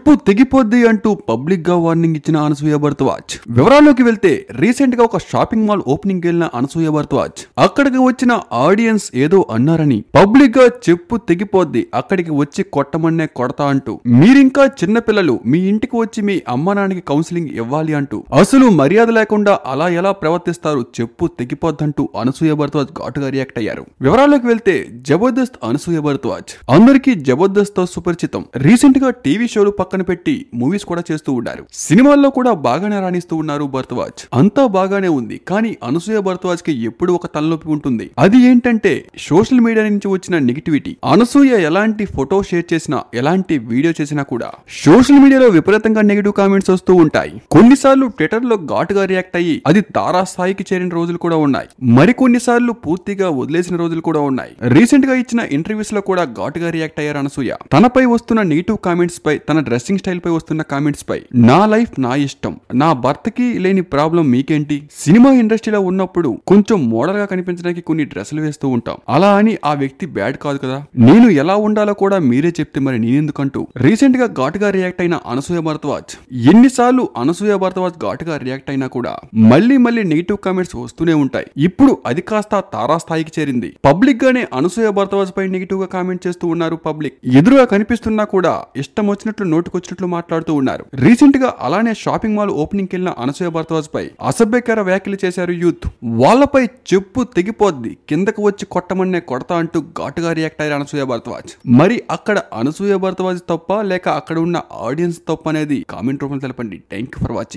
చెప్పు తెగిపోద్ది అంటూ పబ్లిక్ గా వార్నింగ్ ఇచ్చిన అనసూయ భరద్వాజ్. వివరాల్లోకి వెళ్తే రీసెంట్ గా ఒక షాపింగ్ మాల్ ఓపెనింగ్ వెళ్ళిన అనసూయ భరద్వాజ్ అక్కడికి వచ్చిన ఆడియన్స్ ఏదో అన్నారని పబ్లిక్ గా చెప్పు తెగిపోద్ది, అక్కడికి వచ్చి కొట్టమన్నే కొడతా అంటూ, మీరింకా చిన్నపిల్లలు, మీ ఇంటికి వచ్చి మీ అమ్మ నాన్నకి కౌన్సిలింగ్ ఇవ్వాలి అంటూ అసలు మర్యాద లేకుండా అలా ఎలా ప్రవర్తిస్తారు, చెప్పు తెగిపోద్దంటూ అనసూయ భరద్వాజ్ ఘాటుగా రియాక్ట్ అయ్యారు. వివరాల్లోకి వెళ్తే జబర్దస్త్ అనసూయ భరద్వాజ్ అందరికీ జబర్దస్త్ తో సుపరిచితం. రీసెంట్ గా టీవీ షోలు పక్కన పెట్టి మూవీస్ కూడా చేస్తూ ఉన్నారు. సినిమాల్లో కూడా బాగానే రాణిస్తూ ఉన్నారు భరద్వాజ్. అంతా బాగానే ఉంది, కానీ అనసూయ భరద్వాజ్ కి ఎప్పుడు ఒక తలనొప్పి ఉంటుంది. అది ఏంటంటే సోషల్ మీడియా నుంచి వచ్చిన నెగిటివిటీ. అనసూయ ఎలాంటి ఫోటో షేర్ చేసినా, ఎలాంటి వీడియో చేసినా కూడా సోషల్ మీడియాలో విపరీతంగా నెగిటివ్ కామెంట్స్ వస్తూ ఉంటాయి. కొన్నిసార్లు ట్విట్టర్ లో ఘాటుగా రియాక్ట్ అయ్యి అది తారా స్థాయికి చేరిన రోజులు కూడా ఉన్నాయి. మరికొన్నిసార్లు పూర్తిగా వదిలేసిన రోజులు కూడా ఉన్నాయి. రీసెంట్ గా ఇచ్చిన ఇంటర్వ్యూస్ లో కూడా ఘాటుగా రియాక్ట్ అయ్యారు అనసూయ. తనపై వస్తున్న నెగిటివ్ కామెంట్స్ పై, తన డ్రెస్సింగ్ స్టైల్ పై వస్తున్న కామెంట్స్ పై, నా లైఫ్ నా ఇష్టం, నా భర్తకి లేని ప్రాబ్లం మీకేంటి, సినిమా ఇండస్ట్రీలో ఉన్నప్పుడు కొంచెం మోడల్ గా కనిపించడానికి కొన్ని డ్రెస్సులు వేస్తూ ఉంటాం, అలా అని ఆ వ్యక్తి బ్యాడ్ కాదు కదా, నేను ఎలా ఉండాలో కూడా మీరే చెప్తే మరి నేనెందుకంటూ రీసెంట్ గా ఘాటుగా రియాక్ట్ అయిన అనసూయ భరద్వాజ్. ఎన్నిసార్లు అనసూయ భరద్వాజ్ ఘాటుగా రియాక్ట్ అయినా కూడా మళ్ళీ నెగిటివ్ కామెంట్స్ వస్తూనే ఉంటాయి. ఇప్పుడు అది కాస్త తారా స్థాయికి చేరింది. పబ్లిక్ గానే అనసూయ భరద్వాజ్ పై నెగిటివ్ గా కామెంట్ చేస్తూ ఉన్నారు. పబ్లిక్ ఎదురుగా కనిపిస్తున్నా కూడా ఇష్టం వచ్చినట్లు నోటుకొచ్చినట్లు మాట్లాడుతూ ఉన్నారు. రీసెంట్ గా అలానే షాపింగ్ మాల్ ఓపెనింగ్ కెళ్లిన అనసూయ భరద్వాజ్ పై అసభ్యకర వ్యాఖ్యలు చేశారు యూత్. వాళ్ళపై చెప్పు తెగిపోద్ది, కిందకు వచ్చి కొట్టమన్నే కొడతా అంటూ ఘాటుగా రియాక్ట్ అయ్యారు అనసూయ భరద్వాజ్. మరి అక్కడ అనసూయ భరద్వాజ్ తప్ప లేక అక్కడ ఉన్న ఆడియన్స్ తప్ప అనేది కామెంట్ రూపంలో తెలపండి. Thank you for watching.